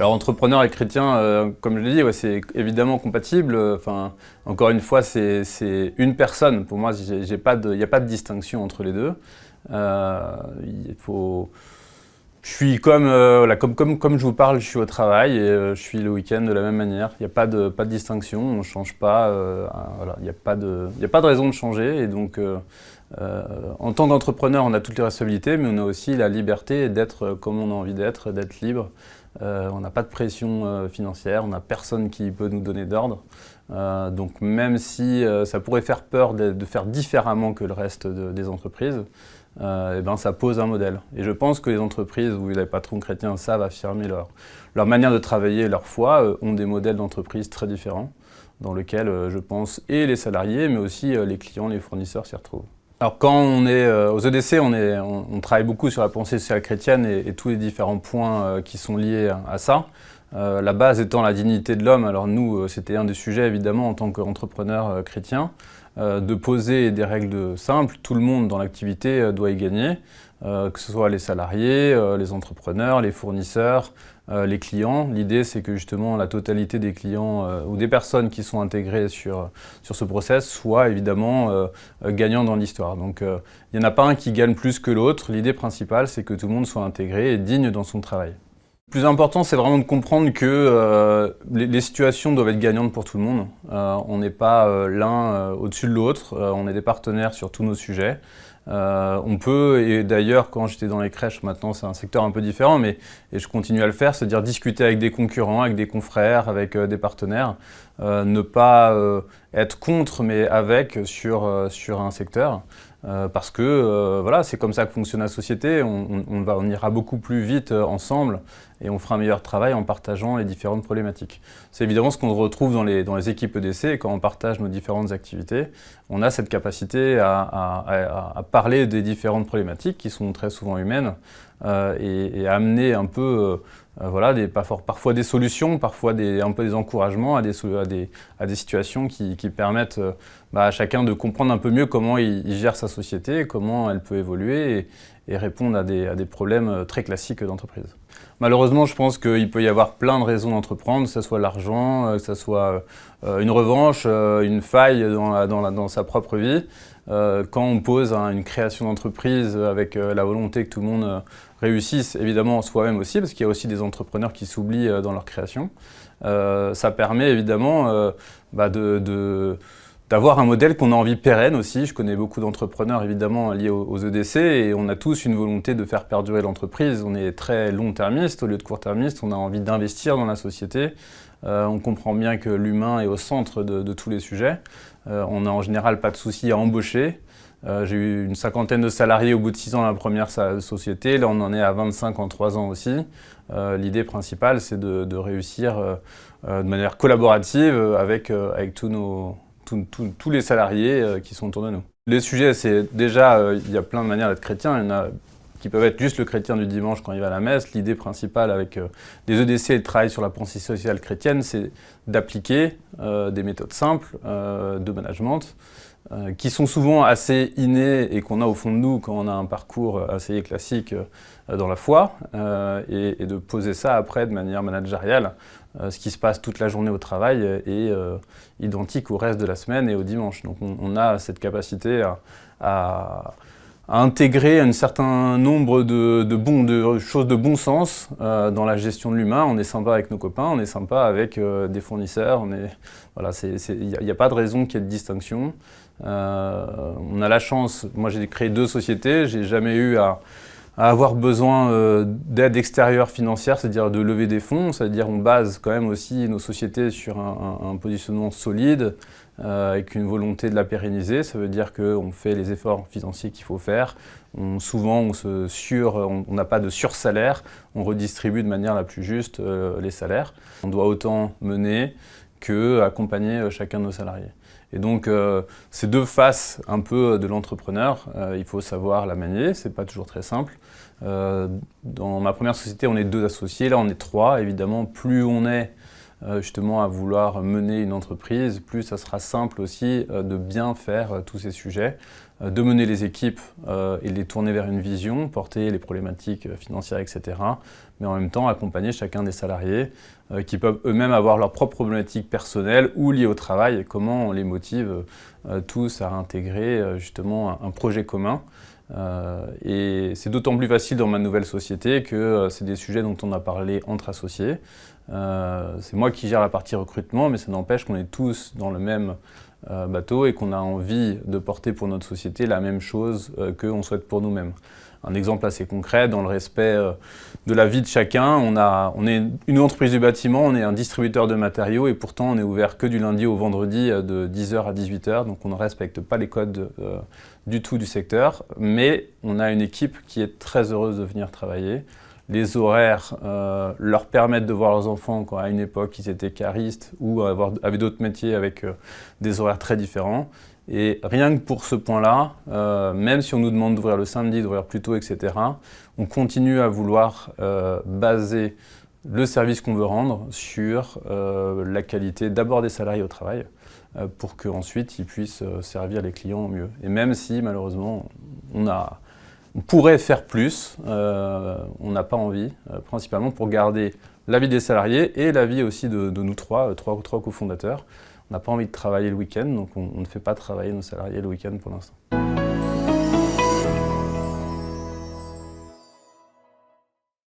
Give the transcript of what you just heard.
Alors entrepreneur et chrétien, comme je l'ai dit, ouais, c'est évidemment compatible. Enfin, encore une fois, c'est une personne. Pour moi, il n'y a pas de distinction entre les deux. Il faut... Je suis voilà, comme je vous parle, je suis au travail et je suis le week-end de la même manière. Il n'y a pas de distinction, on ne change pas. Voilà, il n'y a pas de raison de changer. Et donc, en tant qu'entrepreneur, on a toutes les responsabilités, mais on a aussi la liberté d'être comme on a envie d'être libre. On n'a pas de pression financière, on n'a personne qui peut nous donner d'ordre. Donc même si ça pourrait faire peur de faire différemment que le reste des entreprises, et ben ça pose un modèle. Et je pense que les entreprises où les patrons chrétiens savent affirmer leur manière de travailler, leur foi, ont des modèles d'entreprise très différents, dans lesquels je pense et les salariés, mais aussi les clients, les fournisseurs s'y retrouvent. Alors quand on est aux EDC, on travaille beaucoup sur la pensée sociale chrétienne et tous les différents points qui sont liés à ça. La base étant la dignité de l'homme. Alors nous, c'était un des sujets évidemment en tant qu'entrepreneur chrétien, de poser des règles simples. Tout le monde dans l'activité doit y gagner, que ce soit les salariés, les entrepreneurs, les fournisseurs, les clients. L'idée, c'est que justement la totalité des clients ou des personnes qui sont intégrées sur ce process soient évidemment gagnants dans l'histoire. Donc il n'y en a pas un qui gagne plus que l'autre. L'idée principale, c'est que tout le monde soit intégré et digne dans son travail. Le plus important, c'est vraiment de comprendre que les situations doivent être gagnantes pour tout le monde. On n'est pas l'un au-dessus de l'autre, on est des partenaires sur tous nos sujets. On peut, et d'ailleurs quand j'étais dans les crèches, maintenant c'est un secteur un peu différent, et je continue à le faire, c'est-à-dire discuter avec des concurrents, avec des confrères, avec des partenaires, ne pas être contre mais avec sur un secteur. Parce que voilà, c'est comme ça que fonctionne la société, on ira beaucoup plus vite ensemble et on fera un meilleur travail en partageant les différentes problématiques. C'est évidemment ce qu'on retrouve dans les équipes EDC, quand on partage nos différentes activités, on a cette capacité à parler des différentes problématiques qui sont très souvent humaines et à amener un peu voilà, parfois des solutions, parfois un peu des encouragements à des situations qui permettent à chacun de comprendre un peu mieux comment il gère sa société, comment elle peut évoluer et répondre à des problèmes très classiques d'entreprise. Malheureusement, je pense qu'il peut y avoir plein de raisons d'entreprendre, que ce soit l'argent, que ce soit une revanche, une faille dans sa propre vie. Quand on pose une création d'entreprise avec la volonté que tout le monde réussisse, évidemment soi-même aussi, parce qu'il y a aussi des entrepreneurs qui s'oublient dans leur création, ça permet évidemment d'avoir un modèle qu'on a envie pérenne aussi. Je connais beaucoup d'entrepreneurs évidemment liés aux EDC et on a tous une volonté de faire perdurer l'entreprise. On est très long-termiste au lieu de court-termiste, on a envie d'investir dans la société. On comprend bien que l'humain est au centre de tous les sujets. On n'a en général pas de souci à embaucher. J'ai eu une 50aine de salariés au bout de 6 ans dans la première société. Là, on en est à 25 en 3 ans aussi. L'idée principale, c'est de réussir de manière collaborative avec tous les salariés qui sont autour de nous. Les sujets, c'est déjà, il y a plein de manières d'être chrétien. Il y en a qui peuvent être juste le chrétien du dimanche quand il va à la messe. L'idée principale avec les EDC et le travail sur la pensée sociale chrétienne, c'est d'appliquer des méthodes simples de management qui sont souvent assez innées et qu'on a au fond de nous quand on a un parcours assez classique dans la foi et de poser ça après de manière managériale. Ce qui se passe toute la journée au travail est identique au reste de la semaine et au dimanche. Donc on a cette capacité à intégrer un certain nombre de choses de bon sens dans la gestion de l'humain. On est sympa avec nos copains, on est sympa avec des fournisseurs. Voilà, il n'y a pas de raison qu'il y ait de distinction. On a la chance, moi j'ai créé 2 sociétés, j'ai jamais eu à avoir besoin d'aide extérieure financière, c'est-à-dire de lever des fonds, c'est-à-dire on base quand même aussi nos sociétés sur un positionnement solide, avec une volonté de la pérenniser. Ça veut dire qu'on fait les efforts financiers qu'il faut faire. Souvent, on n'a pas de sursalaire, on redistribue de manière la plus juste les salaires. On doit autant mener qu'accompagner chacun de nos salariés. Et donc, ces 2 faces un peu de l'entrepreneur, il faut savoir la manier, c'est pas toujours très simple. Dans ma première société, on est 2 associés, là on est 3. Évidemment, plus on est justement à vouloir mener une entreprise, plus ça sera simple aussi de bien faire tous ces sujets. de mener les équipes et les tourner vers une vision, porter les problématiques financières, etc. Mais en même temps accompagner chacun des salariés qui peuvent eux-mêmes avoir leurs propres problématiques personnelles ou liées au travail, et comment on les motive tous à intégrer justement un projet commun. Et c'est d'autant plus facile dans ma nouvelle société que c'est des sujets dont on a parlé entre associés. C'est moi qui gère la partie recrutement, mais ça n'empêche qu'on est tous dans le même bateau et qu'on a envie de porter pour notre société la même chose qu'on souhaite pour nous-mêmes. Un exemple assez concret, dans le respect de la vie de chacun, on est une entreprise du bâtiment, on est un distributeur de matériaux et pourtant on est ouvert que du lundi au vendredi de 10h à 18h, donc on ne respecte pas les codes du tout du secteur, mais on a une équipe qui est très heureuse de venir travailler. Les horaires leur permettent de voir leurs enfants quand à une époque ils étaient caristes ou avaient d'autres métiers avec des horaires très différents. Et rien que pour ce point-là, même si on nous demande d'ouvrir le samedi, d'ouvrir plus tôt, etc., on continue à vouloir baser le service qu'on veut rendre sur la qualité d'abord des salariés au travail, pour qu'ensuite ils puissent servir les clients au mieux. Et même si malheureusement on pourrait faire plus, on n'a pas envie, principalement pour garder la vie des salariés et la vie aussi de nous trois cofondateurs. On n'a pas envie de travailler le week-end, donc on ne fait pas travailler nos salariés le week-end pour l'instant.